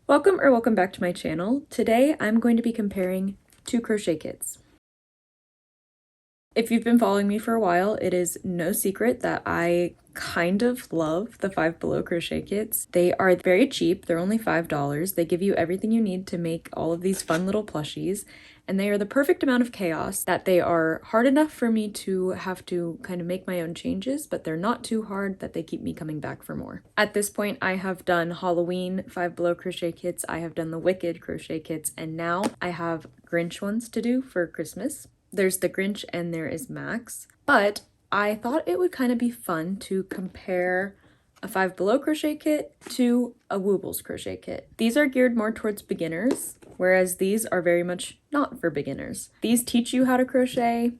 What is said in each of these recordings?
Welcome back to my channel. Today I'm going to be comparing two crochet kits. If you've been following me for a while, it is no secret that I kind of love the Five Below crochet kits. They are very cheap, they're only $5. They give you everything you need to make all of these fun little plushies, and they are the perfect amount of chaos that they are hard enough for me to have to kind of make my own changes, but they're not too hard that they keep me coming back for more. At this point, I have done Halloween Five Below crochet kits, I have done the Wicked crochet kits, and now I have Grinch ones to do for Christmas. There's the Grinch and there is Max, but I thought it would kind of be fun to compare a Five Below crochet kit to a Woobles crochet kit. These are geared more towards beginners, whereas these are very much not for beginners. These teach you how to crochet.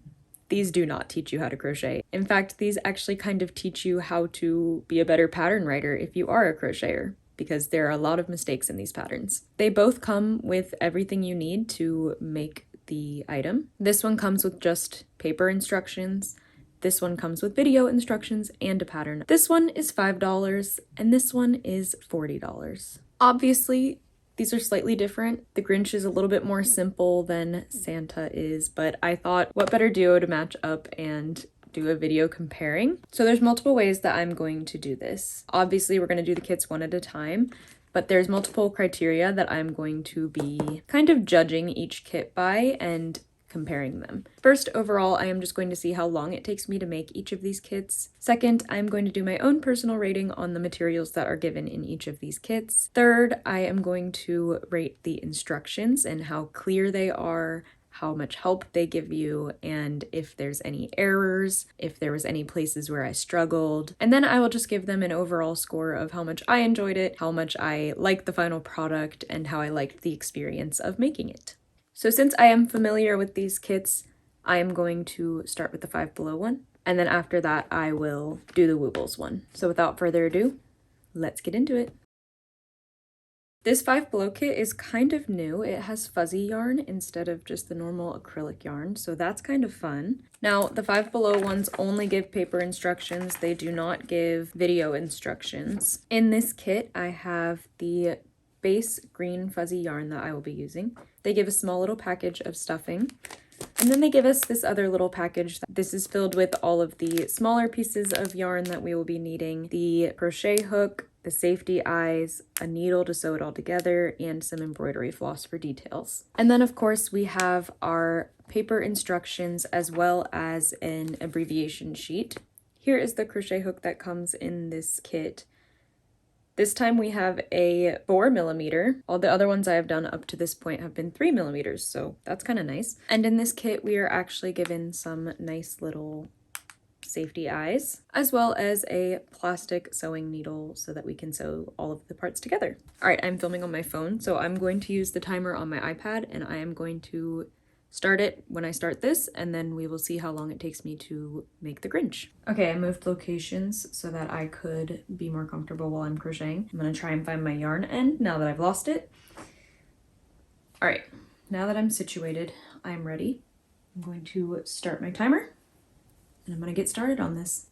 These do not teach you how to crochet. In fact, these actually kind of teach you how to be a better pattern writer if you are a crocheter, because there are a lot of mistakes in these patterns. They both come with everything you need to make the item. This one comes with just paper instructions. This one comes with video instructions and a pattern. This one is $5 and this one is $40. Obviously, these are slightly different. The Grinch is a little bit more simple than Santa is, but I thought what better duo to match up and do a video comparing. So there's multiple ways that I'm going to do this. Obviously, we're going to do the kits one at a time, but there's multiple criteria that I'm going to be kind of judging each kit by and comparing them. First, overall, I am just going to see how long it takes me to make each of these kits. Second, I'm going to do my own personal rating on the materials that are given in each of these kits. Third, I am going to rate the instructions and how clear they are, how much help they give you, and if there's any errors, if there was any places where I struggled. And then I will just give them an overall score of how much I enjoyed it, how much I liked the final product, and how I liked the experience of making it. So since I am familiar with these kits, I am going to start with the Five Below one, and then after that I will do the Woobles one. So without further ado, let's get into it. This Five Below kit is kind of new. It has fuzzy yarn instead of just the normal acrylic yarn, so that's kind of fun. Now, the Five Below ones only give paper instructions. They do not give video instructions. In this kit, I have the base green fuzzy yarn that I will be using. They give a small little package of stuffing, and then they give us this other little package. This is filled with all of the smaller pieces of yarn that we will be needing, the crochet hook, the safety eyes, a needle to sew it all together, and some embroidery floss for details. And then of course we have our paper instructions as well as an abbreviation sheet. Here is the crochet hook that comes in this kit. This time we have a 4mm. All the other ones I have done up to this point have been 3mm, so that's kind of nice. And in this kit we are actually given some nice little safety eyes, as well as a plastic sewing needle so that we can sew all of the parts together. All right, I'm filming on my phone, so I'm going to use the timer on my iPad, and I am going to start it when I start this, and then we will see how long it takes me to make the Grinch. Okay, I moved locations so that I could be more comfortable while I'm crocheting. I'm gonna try and find my yarn end now that I've lost it. All right, now that I'm situated, I'm ready. I'm going to start my timer, and I'm gonna get started on this.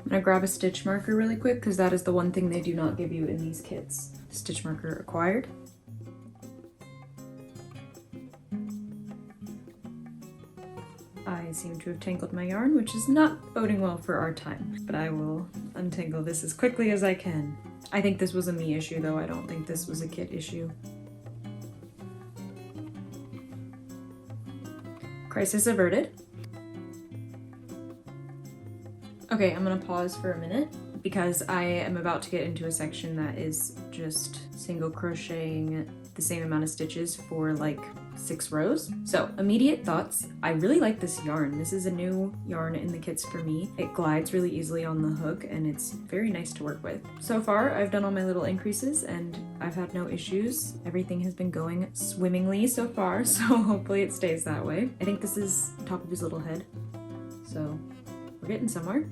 I'm gonna grab a stitch marker really quick because that is the one thing they do not give you in these kits. Stitch marker acquired. I seem to have tangled my yarn, which is not boding well for our time, but I will untangle this as quickly as I can. I think this was a me issue though, I don't think this was a kit issue. Crisis averted. Okay, I'm gonna pause for a minute because I am about to get into a section that is just single crocheting the same amount of stitches for like 6 rows. So immediate thoughts, I really like this yarn. This is a new yarn in the kits for me. It glides really easily on the hook and it's very nice to work with. So far, I've done all my little increases and I've had no issues. Everything has been going swimmingly so far, so hopefully it stays that way. I think this is the top of his little head, so we're getting somewhere.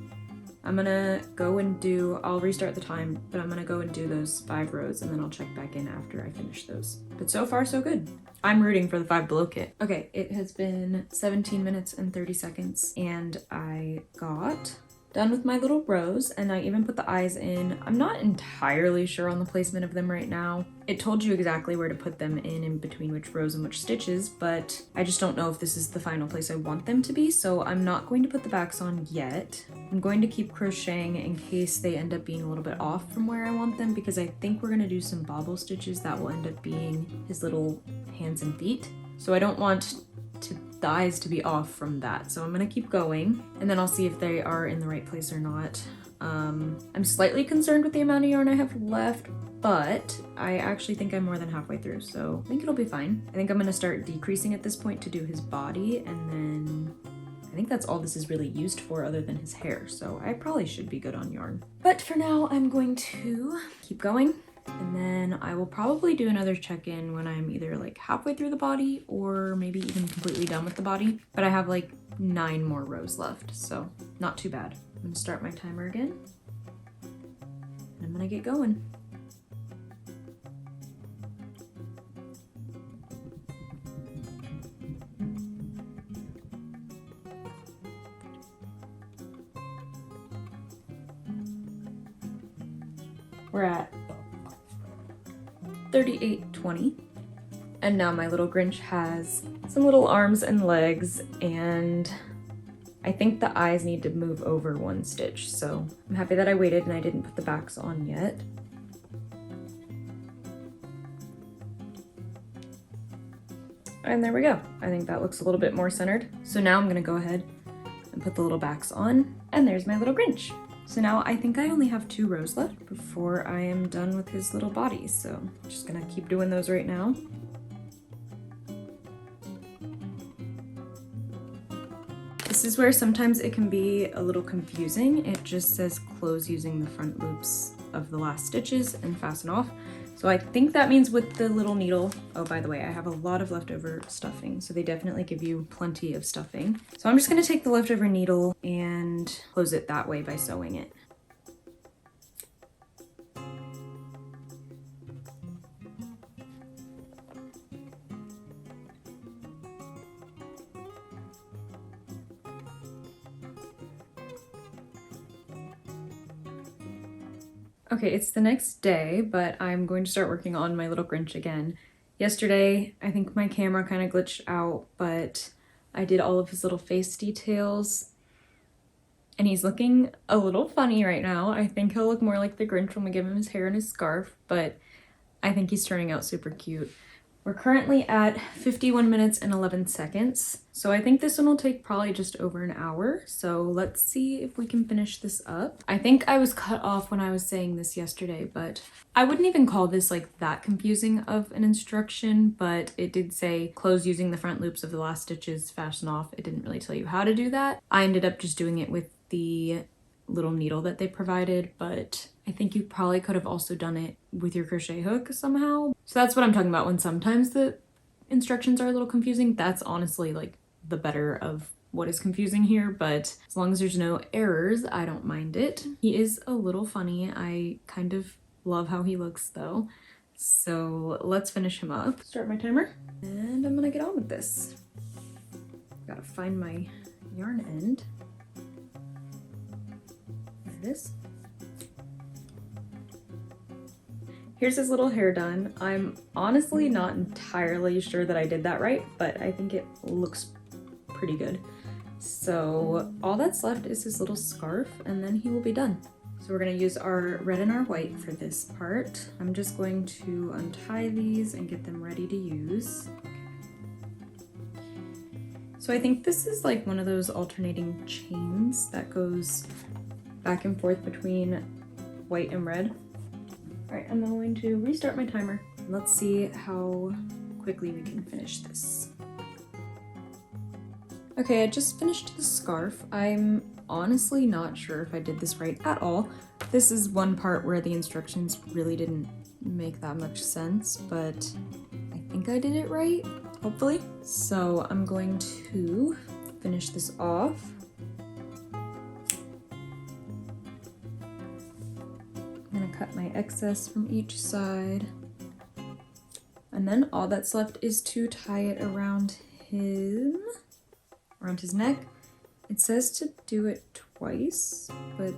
I'm gonna go and I'll restart the time, but I'm gonna go and do those 5 rows and then I'll check back in after I finish those. But so far, so good. I'm rooting for the Five Below kit. Okay, it has been 17 minutes and 30 seconds and I got done with my little rows, and I even put the eyes in. I'm not entirely sure on the placement of them right now. It told you exactly where to put them in between which rows and which stitches, but I just don't know if this is the final place I want them to be, so I'm not going to put the backs on yet. I'm going to keep crocheting in case they end up being a little bit off from where I want them, because I think we're gonna do some bobble stitches that will end up being his little hands and feet. So I don't want the eyes to be off from that. So I'm gonna keep going, and then I'll see if they are in the right place or not. I'm slightly concerned with the amount of yarn I have left, but I actually think I'm more than halfway through, so I think it'll be fine. I think I'm gonna start decreasing at this point to do his body, and then I think that's all this is really used for other than his hair, so I probably should be good on yarn. But for now, I'm going to keep going. And then I will probably do another check-in when I'm either like halfway through the body or maybe even completely done with the body. But I have like 9 more rows left, so not too bad. I'm gonna start my timer again. And I'm gonna get going. We're at 38:20, and now my little Grinch has some little arms and legs, and I think the eyes need to move over 1 stitch, so I'm happy that I waited and I didn't put the backs on yet. And there we go. I think that looks a little bit more centered. So now I'm gonna go ahead and put the little backs on, and there's my little Grinch. So now I think I only have 2 rows left before I am done with his little body. So I'm just gonna keep doing those right now. This is where sometimes it can be a little confusing. It just says close using the front loops of the last stitches and fasten off. So I think that means with the little needle, oh, by the way, I have a lot of leftover stuffing, so they definitely give you plenty of stuffing. So I'm just gonna take the leftover needle and close it that way by sewing it. Okay, it's the next day, but I'm going to start working on my little Grinch again. Yesterday, I think my camera kind of glitched out, but I did all of his little face details, and he's looking a little funny right now. I think he'll look more like the Grinch when we give him his hair and his scarf, but I think he's turning out super cute. We're currently at 51 minutes and 11 seconds, so I think this one will take probably just over an hour, so let's see if we can finish this up. I think I was cut off when I was saying this yesterday, but I wouldn't even call this like that confusing of an instruction, but it did say close using the front loops of the last stitches, fasten off. It didn't really tell you how to do that. I ended up just doing it with the little needle that they provided, but I think you probably could have also done it with your crochet hook somehow. So that's what I'm talking about when sometimes the instructions are a little confusing. That's honestly like the better of what is confusing here, but as long as there's no errors, I don't mind it. He is a little funny. I kind of love how he looks though. So let's finish him up. Start my timer, and I'm gonna get on with this. Gotta find my yarn end. There it is. Here's his little hair done. I'm honestly not entirely sure that I did that right, but I think it looks pretty good. So all that's left is his little scarf, and then he will be done. So we're gonna use our red and our white for this part. I'm just going to untie these and get them ready to use. So I think this is like one of those alternating chains that goes back and forth between white and red. All right, I'm going to restart my timer. Let's see how quickly we can finish this. Okay, I just finished the scarf. I'm honestly not sure if I did this right at all. This is one part where the instructions really didn't make that much sense, but I think I did it right, hopefully. So I'm going to finish this off. I'm gonna cut my excess from each side. And then all that's left is to tie it around his neck. It says to do it twice, but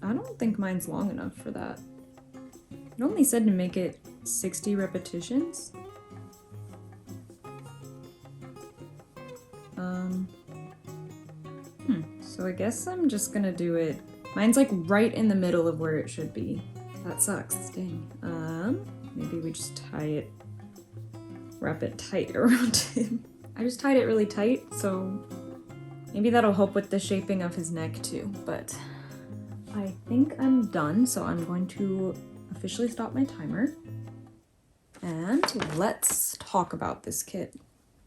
I don't think mine's long enough for that. It only said to make it 60 repetitions. So I guess I'm just gonna do it. Mine's like right in the middle of where it should be. That sucks, dang. Maybe we just tie it, wrap it tight around him. I just tied it really tight, so maybe that'll help with the shaping of his neck too, but I think I'm done, so I'm going to officially stop my timer. And let's talk about this kit.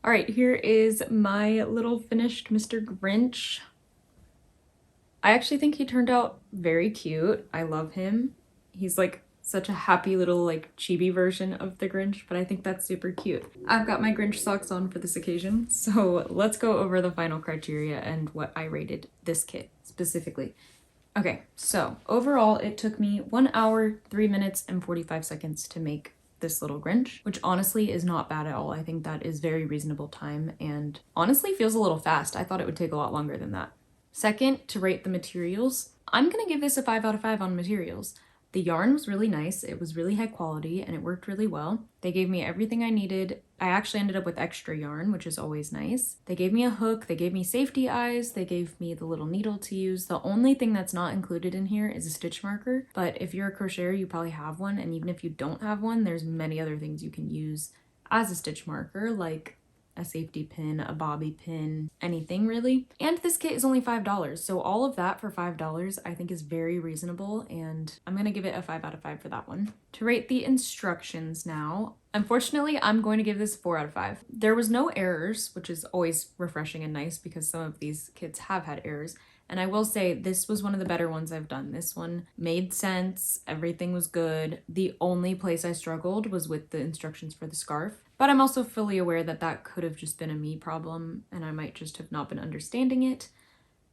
All right, here is my little finished Mr. Grinch. I actually think he turned out very cute. I love him. He's like such a happy little like chibi version of the Grinch, but I think that's super cute. I've got my Grinch socks on for this occasion, so let's go over the final criteria and what I rated this kit specifically. Okay, so overall it took me 1 hour, 3 minutes, and 45 seconds to make this little Grinch, which honestly is not bad at all. I think that is very reasonable time and honestly feels a little fast. I thought it would take a lot longer than that. Second, to rate the materials, I'm gonna give this a 5 out of 5 on materials. The yarn was really nice, it was really high quality, and it worked really well. They gave me everything I needed. I actually ended up with extra yarn, which is always nice. They gave me a hook, they gave me safety eyes, they gave me the little needle to use. The only thing that's not included in here is a stitch marker, but if you're a crocheter, you probably have one, and even if you don't have one, there's many other things you can use as a stitch marker, like a safety pin, a bobby pin, anything really. And this kit is only $5, so all of that for $5 I think is very reasonable, and I'm gonna give it a 5 out of 5 for that one. To rate the instructions now, unfortunately I'm going to give this 4 out of 5. There was no errors, which is always refreshing and nice because some of these kits have had errors. And I will say this was one of the better ones I've done. This one made sense, everything was good. The only place I struggled was with the instructions for the scarf. But I'm also fully aware that that could have just been a me problem and I might just have not been understanding it.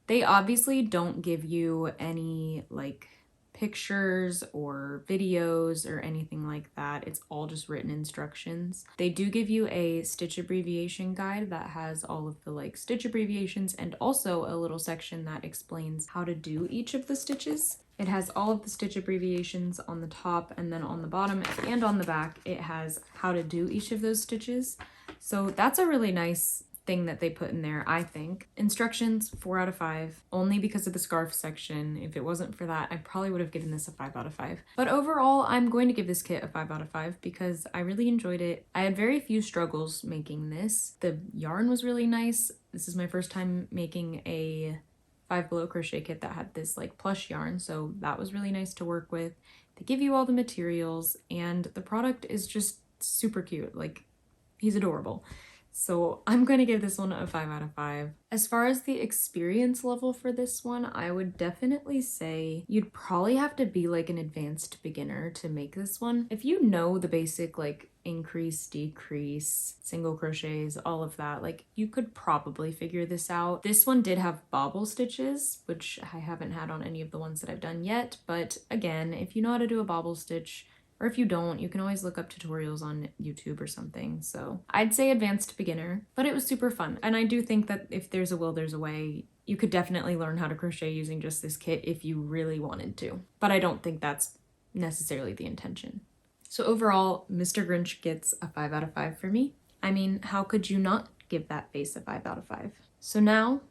They obviously don't give you any like pictures or videos or anything like that. It's all just written instructions. They do give you a stitch abbreviation guide that has all of the like stitch abbreviations and also a little section that explains how to do each of the stitches. It has all of the stitch abbreviations on the top, and then on the bottom and on the back it has how to do each of those stitches. So that's a really nice thing that they put in there, I think. Instructions, 4 out of 5, only because of the scarf section. If it wasn't for that, I probably would have given this a 5 out of 5. But overall, I'm going to give this kit a 5 out of 5 because I really enjoyed it. I had very few struggles making this. The yarn was really nice. This is my first time making a 5 Below crochet kit that had this like plush yarn, so that was really nice to work with. They give you all the materials and the product is just super cute. Like, he's adorable. So I'm going to give this one a 5 out of 5. As far as the experience level for this one, I would definitely say you'd probably have to be like an advanced beginner to make this one. If you know the basic like increase, decrease, single crochets, all of that, like you could probably figure this out. This one did have bobble stitches, which I haven't had on any of the ones that I've done yet. But again, if you know how to do a bobble stitch, or if you don't, you can always look up tutorials on YouTube or something. So I'd say advanced beginner, but it was super fun. And I do think that if there's a will, there's a way. You could definitely learn how to crochet using just this kit if you really wanted to. But I don't think that's necessarily the intention. So overall, Mr. Grinch gets a 5 out of 5 for me. I mean, how could you not give that face a 5 out of 5? So now,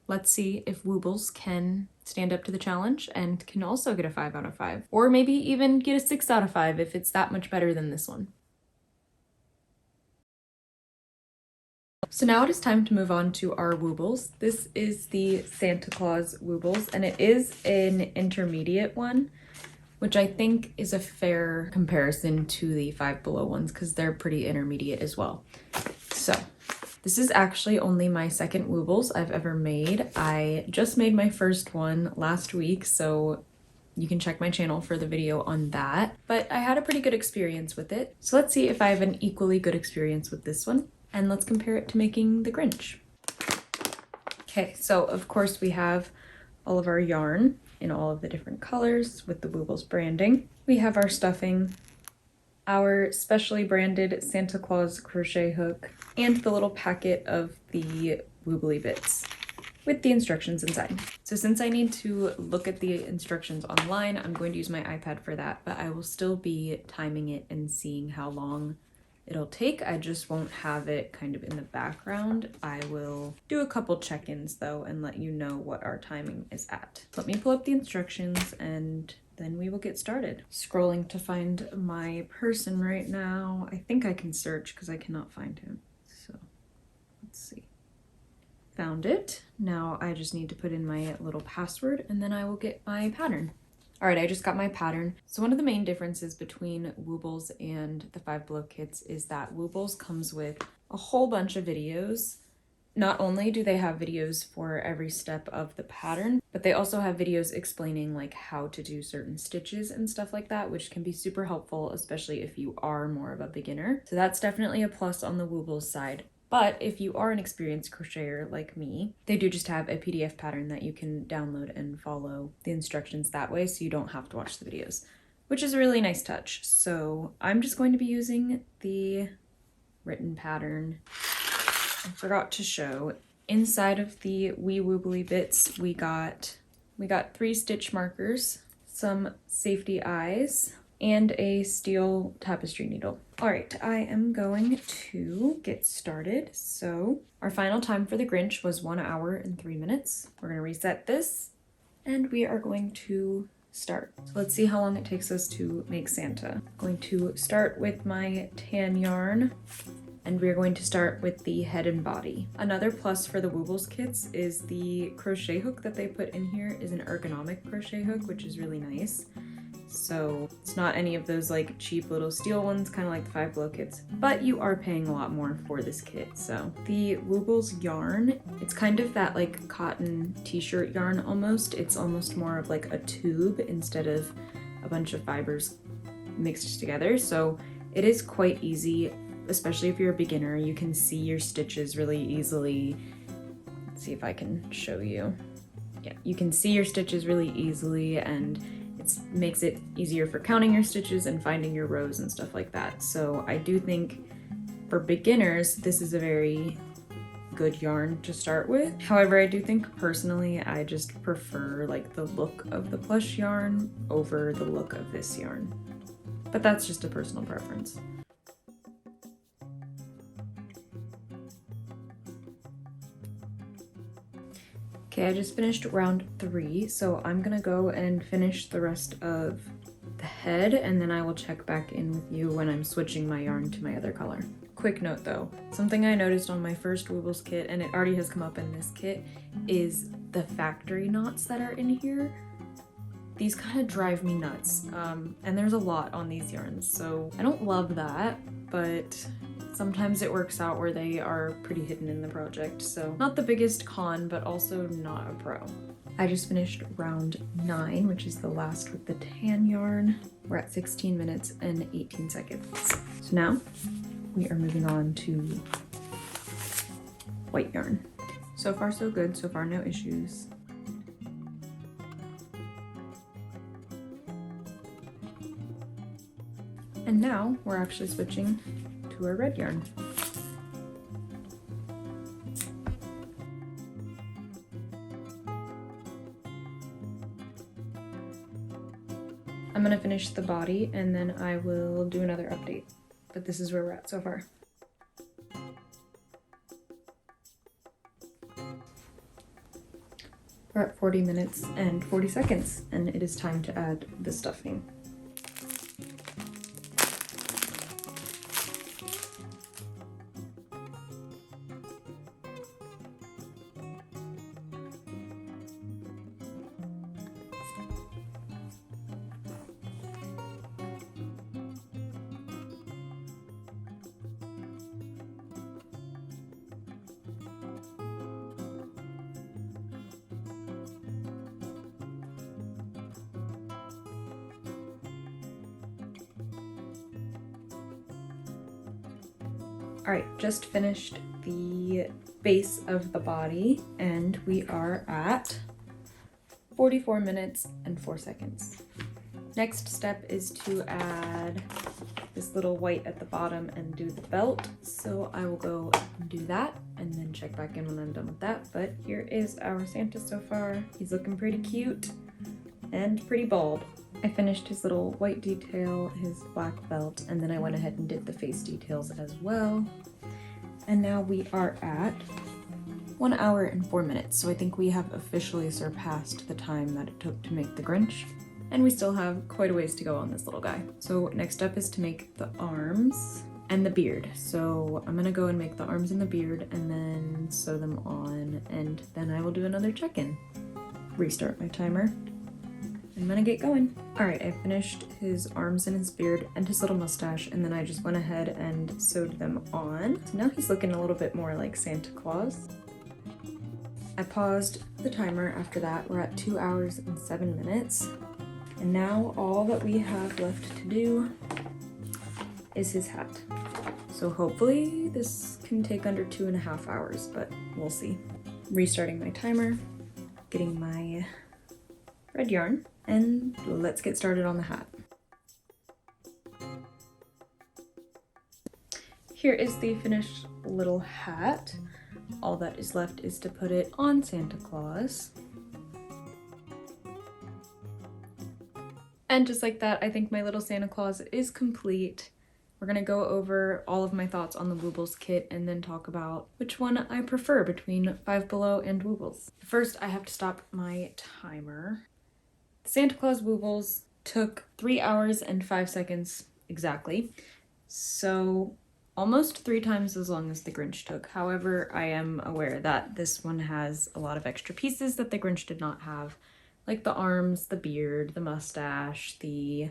let's see if Woobles can stand up to the challenge and can also get a 5 out of 5. Or maybe even get a 6 out of 5 if it's that much better than this one. So now it is time to move on to our Woobles. This is the Santa Claus Woobles, and it is an intermediate one, which I think is a fair comparison to the 5 Below ones because they're pretty intermediate as well. So this is actually only my second Woobles I've ever made. I just made my first one last week, so you can check my channel for the video on that. But I had a pretty good experience with it. So let's see if I have an equally good experience with this one. And let's compare it to making the Grinch. Okay, so of course we have all of our yarn in all of the different colors with the Woobles branding. We have our stuffing, our specially branded Santa Claus crochet hook, and the little packet of the woobly bits. with the instructions inside. So since I need to look at the instructions online, I'm going to use my iPad for that, but I will still be timing it and seeing how long it'll take. I just won't have it kind of in the background. I will do a couple check-ins though and let you know what our timing is at. Let me pull up the instructions and then we will get started. Scrolling to find my person right now. I think I can search because I cannot find him. So let's see. Found it. Now I just need to put in my little password and then I will get my pattern. All right, I just got my pattern. So one of the main differences between Woobles and the Five Below kits is that Woobles comes with a whole bunch of videos. Not only do they have videos for every step of the pattern, but they also have videos explaining like how to do certain stitches and stuff like that, which can be super helpful, especially if you are more of a beginner. So that's definitely a plus on the Woobles side. But if you are an experienced crocheter like me, they do just have a PDF pattern that you can download and follow the instructions that way so you don't have to watch the videos, which is a really nice touch. So I'm just going to be using the written pattern. I forgot to show, inside of the wee woobly bits, we got 3 stitch markers, some safety eyes, and a steel tapestry needle. All right, I am going to get started. So our final time for the Grinch was 1 hour and 3 minutes. We're gonna reset this and we are going to start. So let's see how long it takes us to make Santa. I'm going to start with my tan yarn and we're going to start with the head and body. Another plus for the Woobles kits is the crochet hook that they put in here is an ergonomic crochet hook, which is really nice. So it's not any of those like cheap little steel ones, kind of like the Five Below kits, but you are paying a lot more for this kit. So the Woobles yarn, it's kind of that like cotton t-shirt yarn almost. It's almost more of like a tube instead of a bunch of fibers mixed together. So it is quite easy, especially if you're a beginner. You can see your stitches really easily. Let's see if I can show you. Yeah, you can see your stitches really easily and it makes it easier for counting your stitches and finding your rows and stuff like that. So I do think for beginners, this is a very good yarn to start with. However, I do think personally, I just prefer like the look of the plush yarn over the look of this yarn. But that's just a personal preference. Okay, I just finished round 3, so I'm gonna go and finish the rest of the head, and then I will check back in with you when I'm switching my yarn to my other color. Quick note though, something I noticed on my first Woobles kit, and it already has come up in this kit, is the factory knots that are in here. These kind of drive me nuts, and there's a lot on these yarns, so I don't love that, but sometimes it works out where they are pretty hidden in the project, so not the biggest con, but also not a pro. I just finished round 9, which is the last with the tan yarn. We're at 16 minutes and 18 seconds. So now we are moving on to white yarn. So far so good, so far no issues. And now we're actually switching to our red yarn. I'm gonna finish the body and then I will do another update, but this is where we're at so far. We're at 40 minutes and 40 seconds and it is time to add the stuffing. All right, just finished the base of the body and we are at 44 minutes and 4 seconds. Next step is to add this little white at the bottom and do the belt. So I will go and do that and then check back in when I'm done with that. But here is our Santa so far. He's looking pretty cute and pretty bald. I finished his little white detail, his black belt, and then I went ahead and did the face details as well. And now we are at 1 hour and 4 minutes, so I think we have officially surpassed the time that it took to make the Grinch. And we still have quite a ways to go on this little guy. So next up is to make the arms and the beard. So I'm gonna go and make the arms and the beard and then sew them on, and then I will do another check-in. Restart my timer. I'm gonna get going. All right, I finished his arms and his beard and his little mustache, and then I just went ahead and sewed them on. So now he's looking a little bit more like Santa Claus. I paused the timer after that. We're at 2 hours and 7 minutes. And now all that we have left to do is his hat. So hopefully this can take under 2.5 hours, but we'll see. Restarting my timer, getting my red yarn, and let's get started on the hat. Here is the finished little hat. All that is left is to put it on Santa Claus. And just like that, I think my little Santa Claus is complete. We're gonna go over all of my thoughts on the Woobles kit and then talk about which one I prefer between Five Below and Woobles. First, I have to stop my timer. The Santa Claus Woobles took 3 hours and 5 seconds exactly. So almost 3 times as long as the Grinch took. However, I am aware that this one has a lot of extra pieces that the Grinch did not have, like the arms, the beard, the mustache, the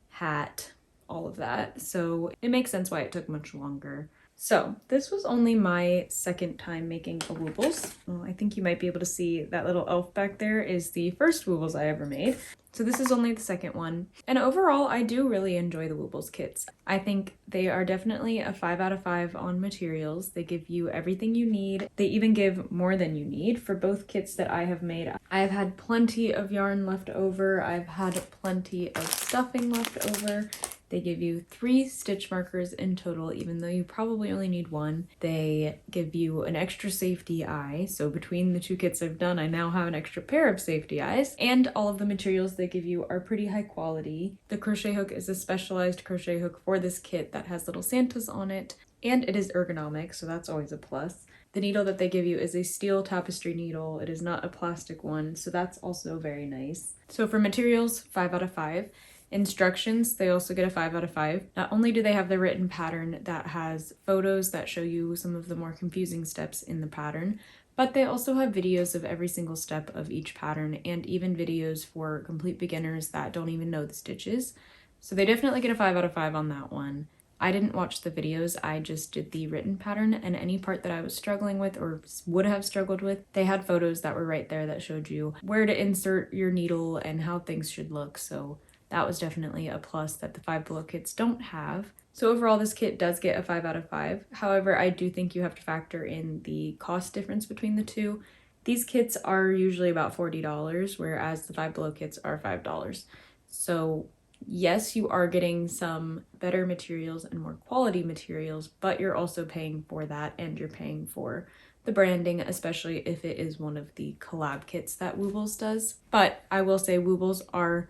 hat, all of that. So it makes sense why it took much longer. So this was only my second time making a Woobles. Well, I think you might be able to see that little elf back there is the first Woobles I ever made. So this is only the second one. And overall, I do really enjoy the Woobles kits. I think they are definitely a 5 out of 5 on materials. They give you everything you need. They even give more than you need for both kits that I have made. I've had plenty of yarn left over. I've had plenty of stuffing left over. They give you 3 stitch markers in total, even though you probably only need 1. They give you an extra safety eye. So between the 2 kits I've done, I now have an extra pair of safety eyes. And all of the materials they give you are pretty high quality. The crochet hook is a specialized crochet hook for this kit that has little Santas on it. And it is ergonomic, so that's always a plus. The needle that they give you is a steel tapestry needle. It is not a plastic one, so that's also very nice. So for materials, 5 out of 5. Instructions, they also get a 5 out of 5. Not only do they have the written pattern that has photos that show you some of the more confusing steps in the pattern, but they also have videos of every single step of each pattern and even videos for complete beginners that don't even know the stitches. So they definitely get a 5 out of 5 on that one. I didn't watch the videos, I just did the written pattern, and any part that I was struggling with or would have struggled with, they had photos that were right there that showed you where to insert your needle and how things should look. So that was definitely a plus that the Five Below kits don't have. So overall, this kit does get a 5 out of 5. However, I do think you have to factor in the cost difference between the two. These kits are usually about $40, whereas the Five Below kits are $5. So yes, you are getting some better materials and more quality materials, but you're also paying for that, and you're paying for the branding, especially if it is one of the collab kits that Woobles does. But I will say Woobles are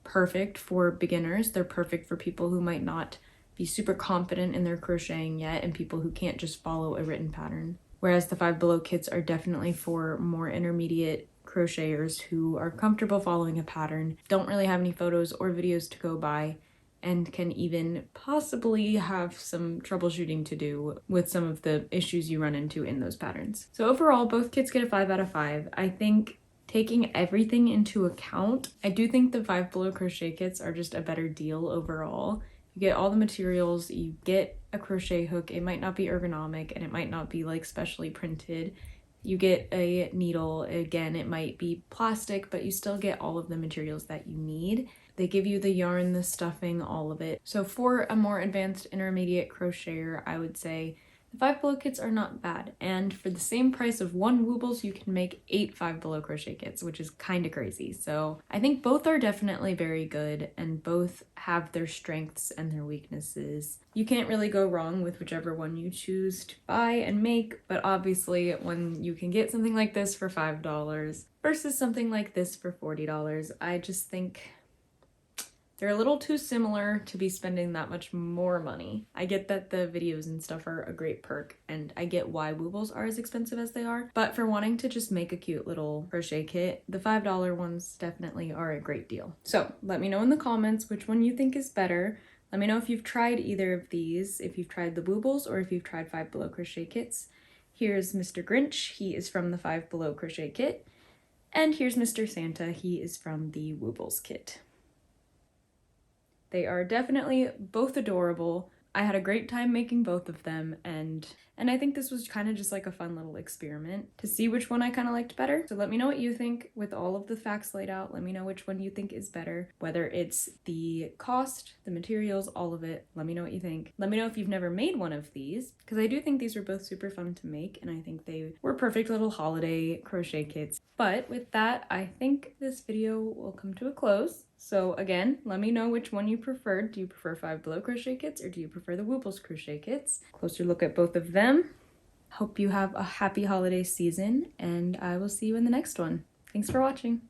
perfect for beginners. They're perfect for people who might not be super confident in their crocheting yet and people who can't just follow a written pattern. Whereas the Five Below kits are definitely for more intermediate crocheters who are comfortable following a pattern, don't really have any photos or videos to go by, and can even possibly have some troubleshooting to do with some of the issues you run into in those patterns. So overall, both kits get a 5 out of 5. I think taking everything into account, I do think the Five Below crochet kits are just a better deal overall. You get all the materials, you get a crochet hook, it might not be ergonomic and it might not be like specially printed. You get a needle, again, it might be plastic, but you still get all of the materials that you need. They give you the yarn, the stuffing, all of it. So for a more advanced intermediate crocheter, I would say The Five Below kits are not bad, and for the same price of one Woobles, you can make 8 Five Below crochet kits, which is kind of crazy. So I think both are definitely very good, and both have their strengths and their weaknesses. You can't really go wrong with whichever one you choose to buy and make, but obviously when you can get something like this for $5 versus something like this for $40, I just think they're a little too similar to be spending that much more money. I get that the videos and stuff are a great perk, and I get why Woobles are as expensive as they are, but for wanting to just make a cute little crochet kit, the $5 ones definitely are a great deal. So let me know in the comments which one you think is better. Let me know if you've tried either of these, if you've tried the Woobles or if you've tried Five Below crochet kits. Here's Mr. Grinch, he is from the Five Below crochet kit. And here's Mr. Santa, he is from the Woobles kit. They are definitely both adorable. I had a great time making both of them, and I think this was kind of just like a fun little experiment to see which one I kind of liked better. So let me know what you think with all of the facts laid out. Let me know which one you think is better, whether it's the cost, the materials, all of it. Let me know what you think. Let me know if you've never made one of these, because I do think these were both super fun to make, and I think they were perfect little holiday crochet kits. But with that, I think this video will come to a close. So again, let me know which one you preferred. Do you prefer Five Below crochet kits or do you prefer the Woobles crochet kits? Closer look at both of them. Hope you have a happy holiday season, and I will see you in the next one. Thanks for watching.